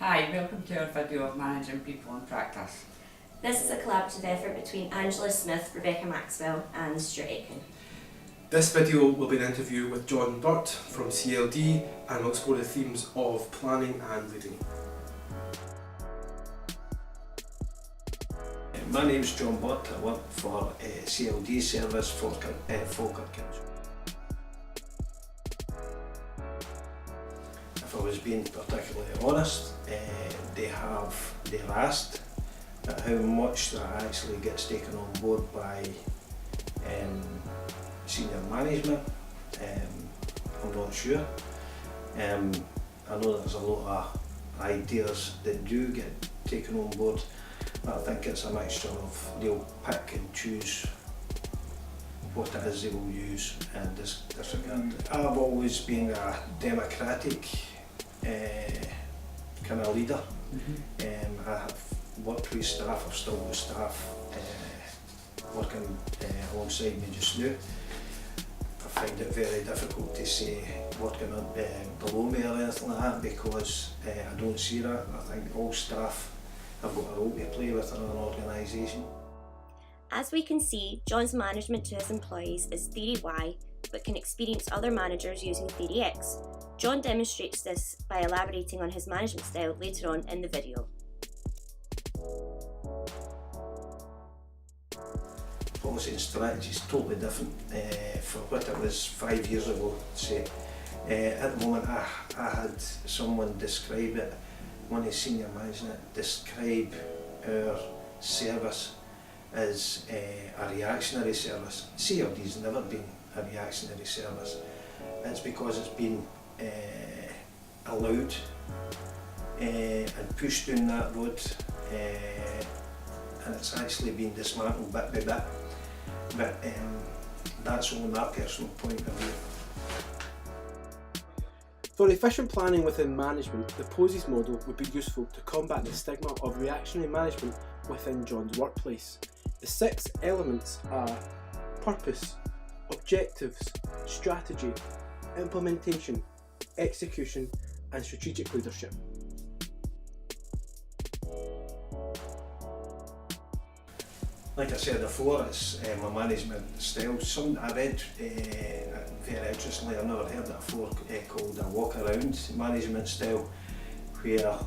Hi, welcome to our video of managing people in practice. This is a collaborative effort between Angela Smith, Rebecca Maxwell and Stuart Aitken. This video will be an interview with John Burt from CLD and will explore the themes of planning and leading. My name is John Burt. I work for CLD Service for Falkirk Council. If I was being particularly honest, they're asked how much that actually gets taken on board by senior management. I'm not sure. I know there's a lot of ideas that do get taken on board, but I think it's a mixture of they'll pick and choose what it is they will use and disregard. I've always been a democratic kind of leader. I have worked with staff, I've still got staff working alongside me just now. I find it very difficult to say working below me or anything like that because I don't see that. I think all staff have got a role to play within an organisation. As we can see, John's management to his employees is Theory Y, but can experience other managers using Theory X. John demonstrates this by elaborating on his management style later on in the video. Policy and strategy is totally different for what it was 5 years ago, say. At the moment I had someone describe it, one of the senior management describe our service as a reactionary service. CLD's never been a reactionary service. It's because it's been allowed and pushed down that road, and it's actually been dismantled bit by bit. But that's only my personal point of view. For efficient planning within management, the POSES model would be useful to combat the stigma of reactionary management within John's workplace. The 6 elements are purpose, objectives, strategy, implementation, execution and strategic leadership. Like I said before, it's my management style. I read very interestingly, I've never heard it before, called a walk around management style, where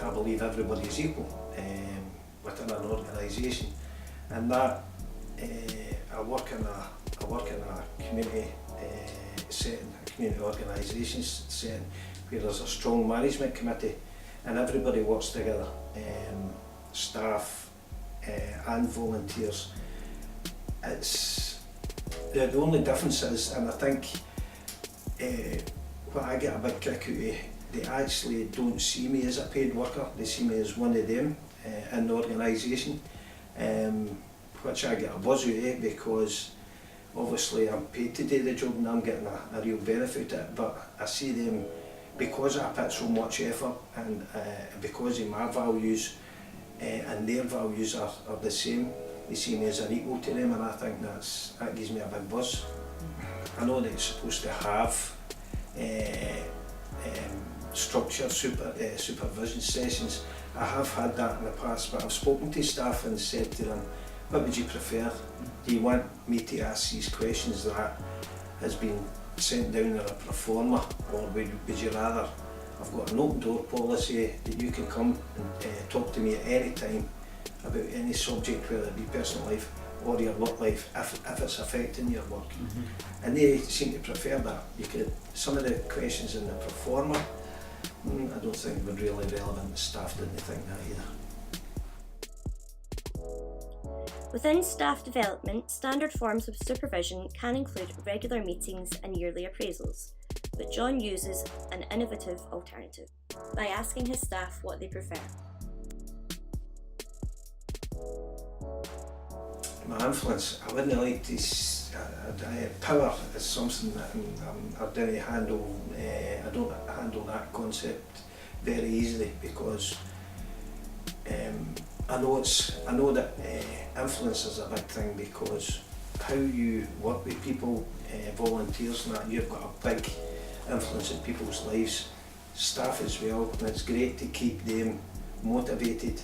I believe everybody is equal within an organisation, and that I work in a community setting, a community organisation setting, where there's a strong management committee and everybody works together, staff and volunteers. It's the only difference is, and I think what I get a big kick out of, they actually don't see me as a paid worker, they see me as one of them in the organisation, which I get a buzz out of because obviously I'm paid to do the job and I'm getting a real benefit out of it, but I see them, because I put so much effort and because of my values and their values are the same, they see me as an equal to them, and I think that gives me a big buzz. I know that it's supposed to have structured supervision sessions. I have had that in the past, but I've spoken to staff and said to them, what would you prefer? Do you want me to ask these questions that has been sent down in a pro forma, or would you rather I've got an open door policy that you can come and talk to me at any time about any subject, whether it be personal life or your work life, if it's affecting your work. And they seem to prefer that. Some of the questions in the pro forma, I don't think were really relevant. Staff didn't think that either. Within staff development, standard forms of supervision can include regular meetings and yearly appraisals, but John uses an innovative alternative by asking his staff what they prefer. My influence, I wouldn't like to. Power is something that I don't handle. I don't handle that concept very easily because I know that influence is a big thing, because how you work with people, volunteers and that, you've got a big influence in people's lives. staff as well, and it's great to keep them motivated.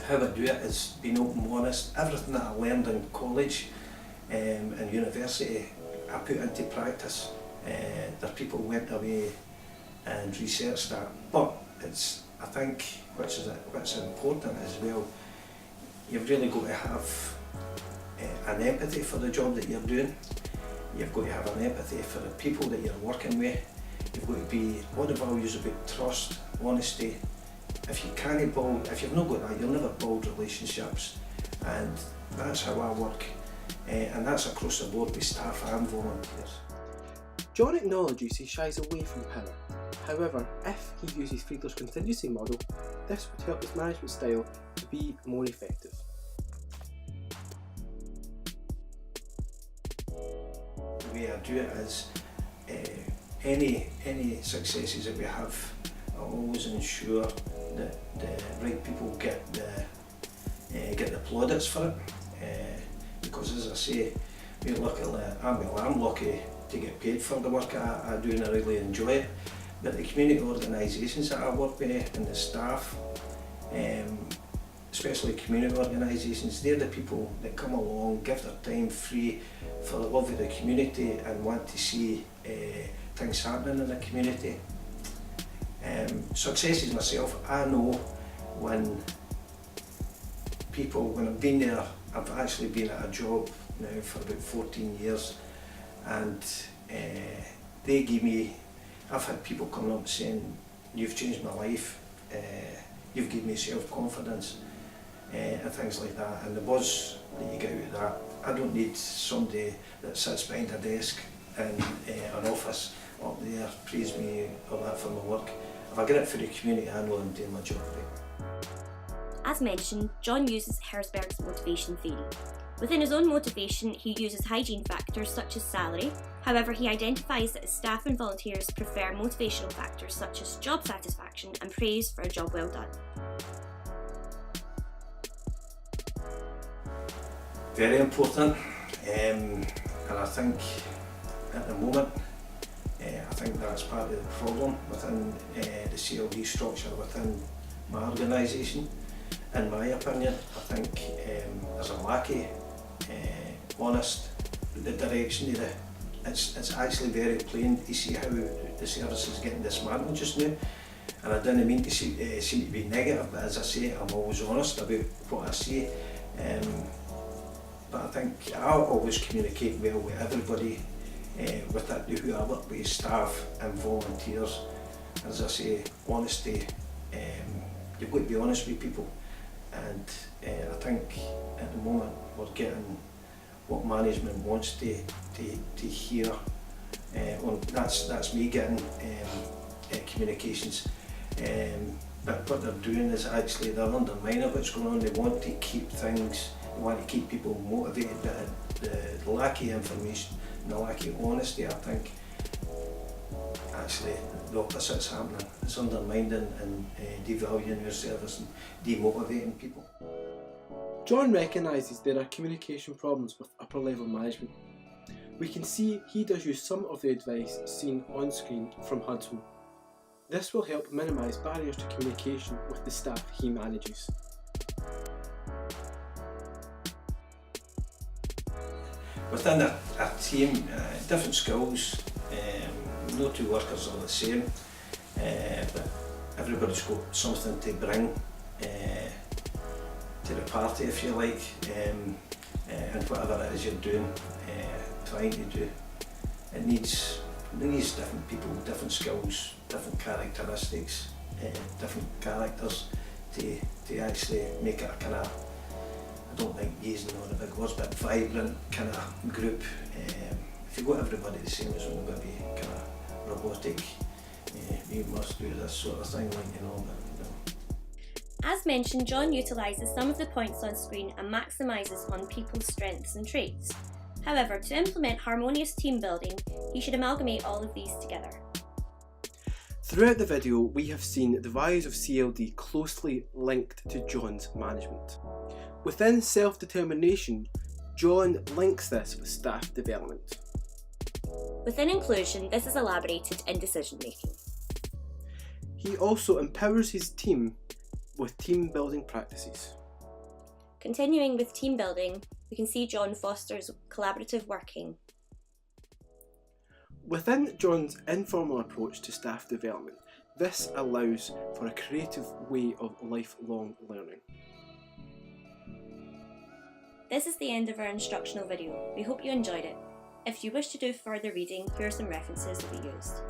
How I do it is being open and honest. Everything that I learned in college and university, I put into practice. There people went away and researched that, but I think what's important as well, you've really got to have an empathy for the job that you're doing. You've got to have an empathy for the people that you're working with. You've got to be, what the values about trust, honesty. If you've not got that, you'll never build relationships, and that's how I work, and that's across the board with staff and volunteers. John acknowledges he shies away from power. However, if he uses Friedler's contingency model, this would help his management style to be more effective. The way I do it is, any successes that we have, I always ensure that the right people get the plaudits for it. Because as I say, I'm lucky to get paid for the work I do, and I really enjoy it. But the community organisations that I work with and the staff, especially community organisations, they're the people that come along, give their time free for the love of the community and want to see things happening in the community. Successes myself, I know when I've been there, I've actually been at a job now for about 14 years, and they give me, I've had people coming up saying, you've changed my life, you've given me self-confidence, and things like that, and the buzz that you get out of that, I don't need somebody that sits behind a desk in an office up there, praise me or that for my work. If I get it for the community, I know I'm doing my job right. As mentioned, John uses Herzberg's motivation theory. Within his own motivation, he uses hygiene factors such as salary. However, he identifies that his staff and volunteers prefer motivational factors such as job satisfaction and praise for a job well done. Very important, and I think at the moment, I think that's part of the problem within the CLD structure within my organisation. In my opinion, I think there's a lack of honest the direction of it's actually very plain to see how the service is getting dismantled just now. And I didn't mean to seem to be negative, but as I say, I'm always honest about what I say. But I think I always communicate well with everybody, with who I work with, staff and volunteers. As I say, honesty, you've got to be honest with people, and I think at the moment we're getting what management wants to hear. That's me getting communications. But what they're doing is actually they're undermining what's going on. They want to keep things, they want to keep people motivated, but the lack of information and the lack of honesty, I think, actually the opposite's happening. It's undermining and devaluing your service and demotivating people. John recognises there are communication problems with upper level management. We can see he does use some of the advice seen on screen from Huntsman. This will help minimise barriers to communication with the staff he manages. Within a team, different skills, no two workers are the same, but everybody's got something to bring to the party, if you like, and whatever it is you're doing, trying to do. It needs different people, different skills, different characteristics, different characters to actually make it a kind of, I don't think using all the big words, but vibrant kind of group. If you've got everybody the same, it's only going to be kind of robotic. You must do this sort of thing, like, you know. As mentioned, John utilises some of the points on screen and maximises on people's strengths and traits. However, to implement harmonious team building, he should amalgamate all of these together. Throughout the video, we have seen the values of CLD closely linked to John's management. Within self-determination, John links this with staff development. Within inclusion, this is elaborated in decision making. He also empowers his team with team building practices. Continuing with team building, we can see John fosters collaborative working. Within John's informal approach to staff development, this allows for a creative way of lifelong learning. This is the end of our instructional video. We hope you enjoyed it. If you wish to do further reading, here are some references that we used.